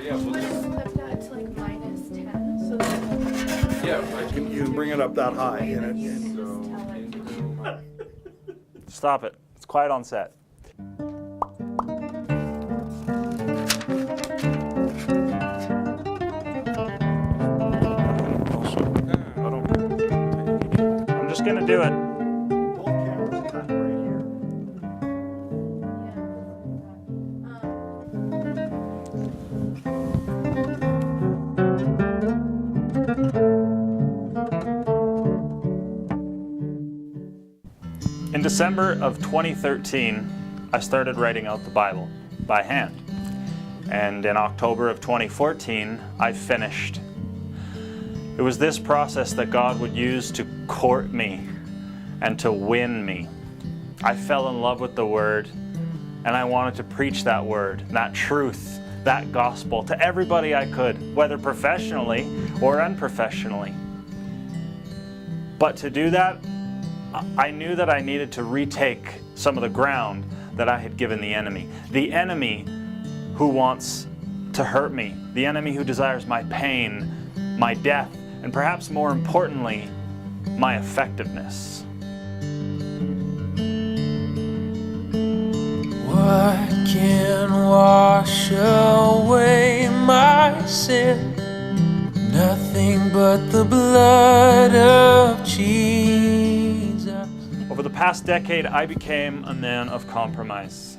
Yeah, we'll just clip that to like -10 so that You can bring it up that high. you And can it, just tell it. Stop it. It's quiet on set. I'm just gonna do it. both cameras cut right here. In December of 2013, I started writing out the Bible by hand. And in October of 2014, I finished. It was this process that God would use to court me and to win me. I fell in love with the Word, and I wanted to preach that Word, that truth, that gospel to everybody I could, whether professionally or unprofessionally. But to do that, I knew that I needed to retake some of the ground that I had given the enemy who wants to hurt me, the enemy who desires my pain, my death, and perhaps more importantly, my effectiveness. What can wash away my sin? Nothing but the blood of Jesus. Over the past decade, I became a man of compromise.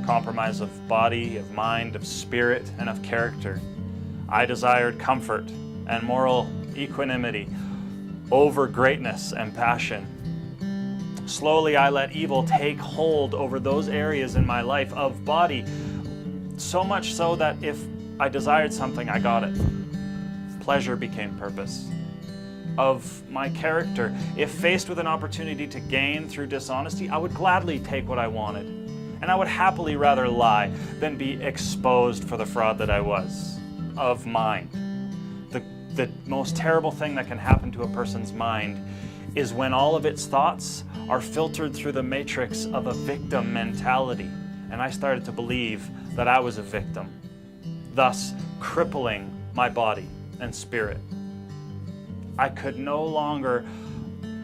Compromise of body, of mind, of spirit, and of character. I desired comfort and moral equanimity over greatness and passion. Slowly, I let evil take hold over those areas in my life of body, so much so that if I desired something, I got it. Pleasure became purpose. Of my character, if faced with an opportunity to gain through dishonesty, I would gladly take what I wanted. And I would happily rather lie than be exposed for the fraud that I was. Of mind. The most terrible thing that can happen to a person's mind is when all of its thoughts are filtered through the matrix of a victim mentality. And I started to believe that I was a victim, thus crippling my body and spirit. I could no longer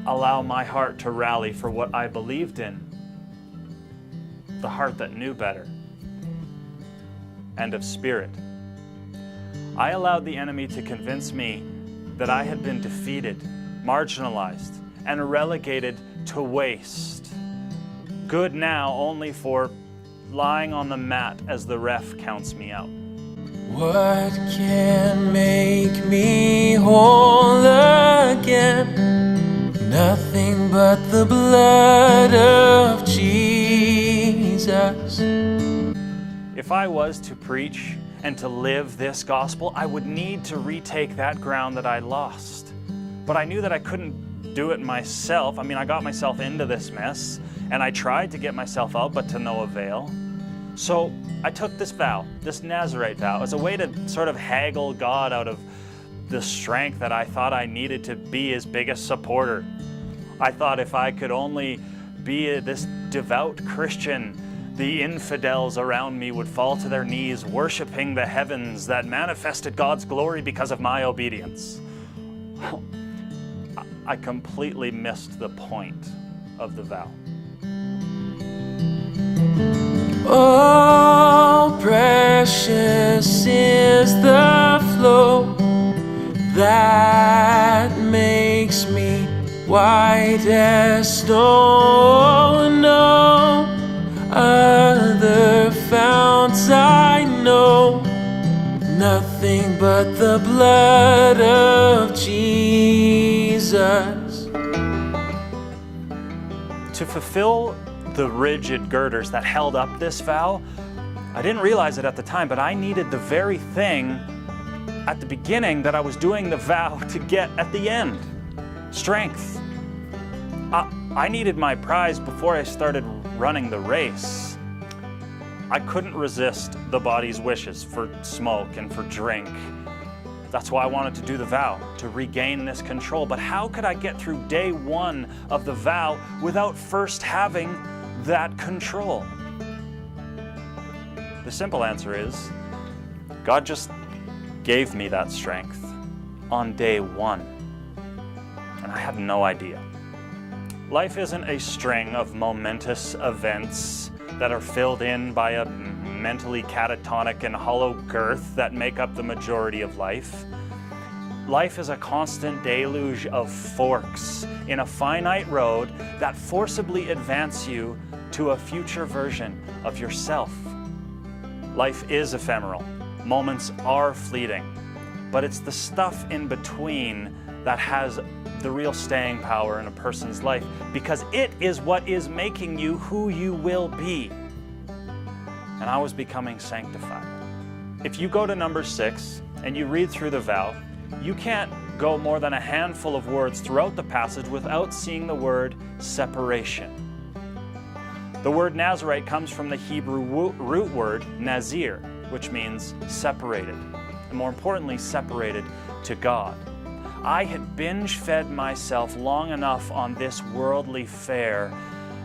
allow my heart to rally for what I believed in, the heart that knew better, and of spirit. I allowed the enemy to convince me that I had been defeated, marginalized, and relegated to waste. Good now only for lying on the mat as the ref counts me out. What can make me whole again? Nothing but the blood of Jesus. If I was to preach and to live this gospel, I would need to retake that ground that I lost. But I knew that I couldn't do it myself. I mean, I got myself into this mess, and I tried to get myself out, but to no avail. So I took this vow, this Nazarite vow, as a way to sort of haggle God out of the strength that I thought I needed to be his biggest supporter. I thought if I could only be this devout Christian, the infidels around me would fall to their knees, worshiping the heavens that manifested God's glory because of my obedience. I completely missed the point of the vow. Oh, precious is the flow that makes me white as snow. No other founts I know, nothing but the blood of Jesus. To fulfill the rigid girders that held up this vow, I didn't realize it at the time, but I needed the very thing at the beginning that I was doing the vow to get at the end. Strength. I needed my prize before I started running the race. I couldn't resist the body's wishes for smoke and for drink. That's why I wanted to do the vow, to regain this control. But how could I get through day one of the vow without first having that control? The simple answer is, God just gave me that strength on day one, and I had no idea. Life isn't a string of momentous events that are filled in by a mentally catatonic and hollow girth that make up the majority of life. Life is a constant deluge of forks in a finite road that forcibly advance you to a future version of yourself. Life is ephemeral. Moments are fleeting, but it's the stuff in between that has the real staying power in a person's life, because it is what is making you who you will be. And I was becoming sanctified. If you go to number 6 and you read through the vow, you can't go more than a handful of words throughout the passage without seeing the word separation. The word Nazarite comes from the Hebrew root word nazir, which means separated, and more importantly, separated to God. I had binge-fed myself long enough on this worldly fare,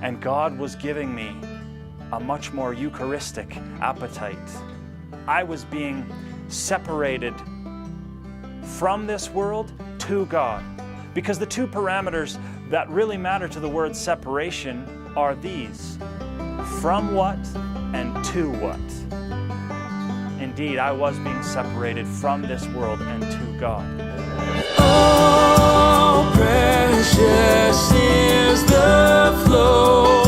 and God was giving me a much more Eucharistic appetite. I was being separated from this world to God, because the two parameters that really matter to the word separation are these: from what and to what. Indeed, I was being separated from this world and to God. Oh, precious is the flow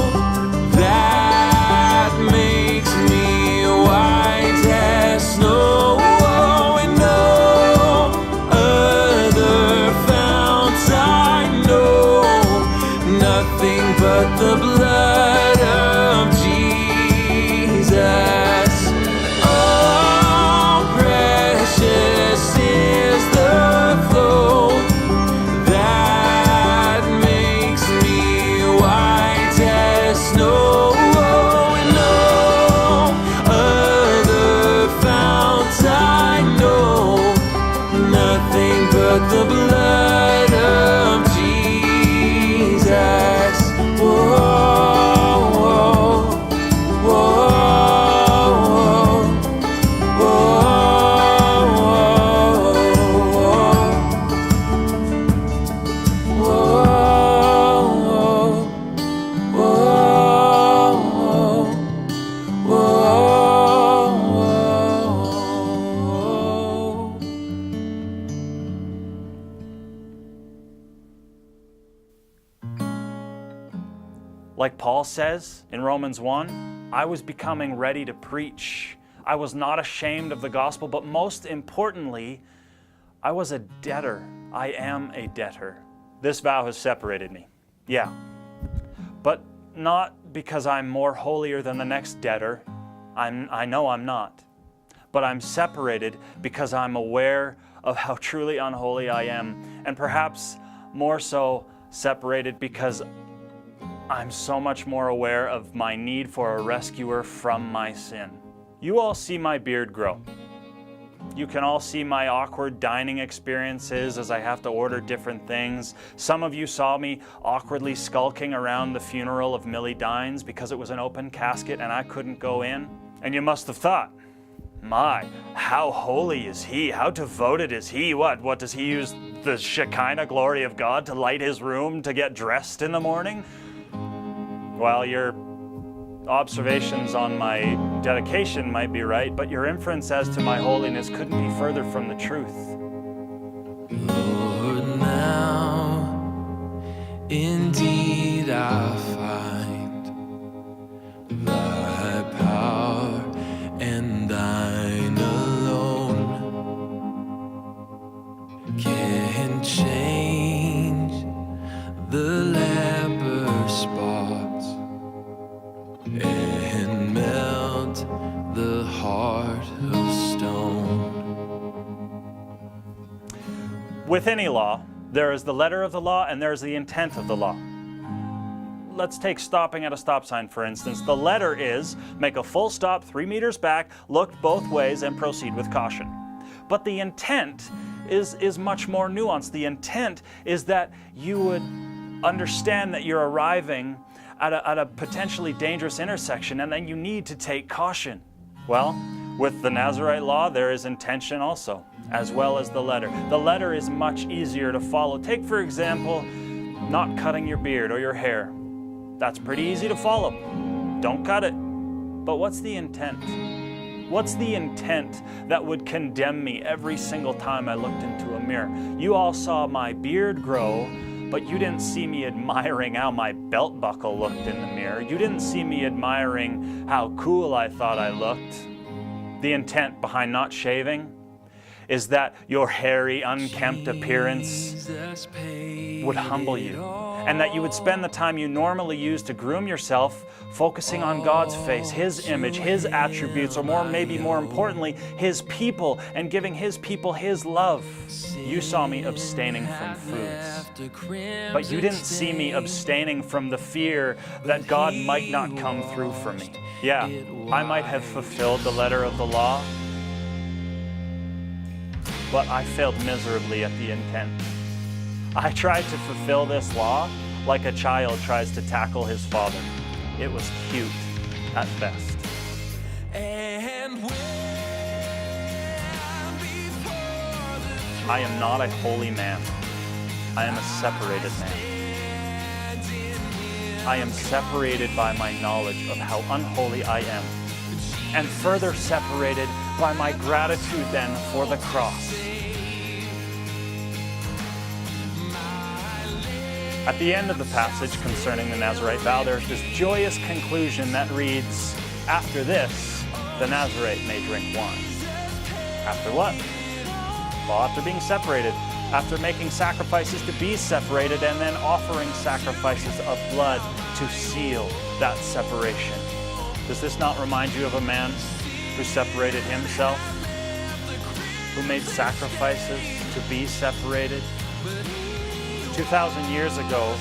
that makes me white as snow. Oh, and no other fount I know, nothing but the blood of Jesus. Oh, precious is the flow that makes me white as snow. Oh, and no other fount I know, nothing but the blood of Jesus. Whoa, whoa, whoa, Like Paul says in Romans 1, I was becoming ready to preach. I was not ashamed of the gospel, but most importantly, I was a debtor. I am a debtor. This vow has separated me. Yeah. But not because I'm more holier than the next debtor. I know I'm not. But I'm separated because I'm aware of how truly unholy I am, and perhaps more so separated because I'm so much more aware of my need for a rescuer from my sin. You all see my beard grow. You can all see my awkward dining experiences as I have to order different things. Some of you saw me awkwardly skulking around the funeral of Millie Dines because it was an open casket and I couldn't go in. And you must have thought, my, how holy is he? How devoted is he? What does he use the Shekinah glory of God to light his room to get dressed in the morning? Well, your observations on my dedication might be right, but your inference as to my holiness couldn't be further from the truth. Lord, now indeed I find thy power and thine alone can change the leper spots and melt the heart of stone. With any law, there is the letter of the law and there is the intent of the law. Let's take stopping at a stop sign, for instance. The letter is make a full stop 3 meters back, look both ways, and proceed with caution. But the intent is much more nuanced. The intent is that you would understand that you're arriving at a potentially dangerous intersection and then you need to take caution. Well, With the Nazarite law, there is intention also, as well as the letter. The letter is much easier to follow. Take, for example, not cutting your beard or your hair. That's pretty easy to follow. Don't cut it. But what's the intent? What's the intent that would condemn me every single time I looked into a mirror? You all saw my beard grow, but you didn't see me admiring how my belt buckle looked in the mirror. You didn't see me admiring how cool I thought I looked. The intent behind not shaving is that your hairy, unkempt appearance would humble you, and that you would spend the time you normally use to groom yourself focusing on God's face, His image, His attributes, or maybe more importantly, His people, and giving His people His love. You saw me abstaining from foods, but you didn't see me abstaining from the fear that God might not come through for me. Yeah, I might have fulfilled the letter of the law, but I failed miserably at the intent. I tried to fulfill this law like a child tries to tackle his father. It was cute at best. I am not a holy man. I am a separated man. I am separated by my knowledge of how unholy I am, and further separated by my gratitude then for the cross. At the end of the passage concerning the Nazarite vow, there's this joyous conclusion that reads, "After this, the Nazarite may drink wine." After what? Well, after being separated, after making sacrifices to be separated, and then offering sacrifices of blood to seal that separation. Does this not remind you of a man who separated himself, who made sacrifices to be separated? 2,000 years ago,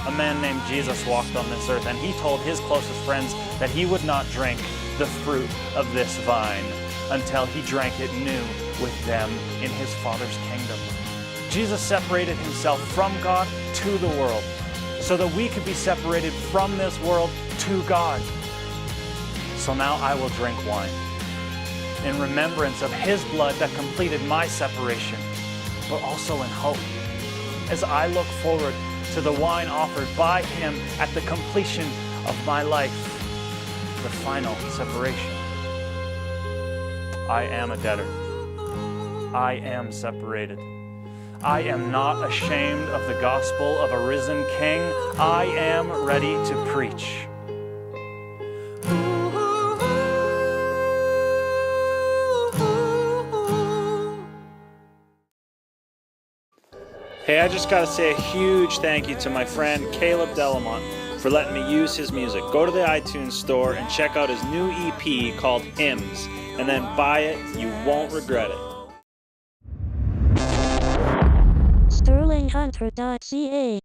a man named Jesus walked on this earth, and he told his closest friends that he would not drink the fruit of this vine until he drank it new with them in his Father's kingdom. Jesus separated himself from God to the world so that we could be separated from this world to God. So now I will drink wine in remembrance of His blood that completed my separation, but also in hope as I look forward to the wine offered by Him at the completion of my life, the final separation. I am a debtor. I am separated. I am not ashamed of the gospel of a risen King. I am ready to preach. Hey, I just got to say a huge thank you to my friend Caleb Delamont for letting me use his music. Go to the iTunes store and check out his new EP called Hymns, and then buy it. You won't regret it. SterlingHunter.ca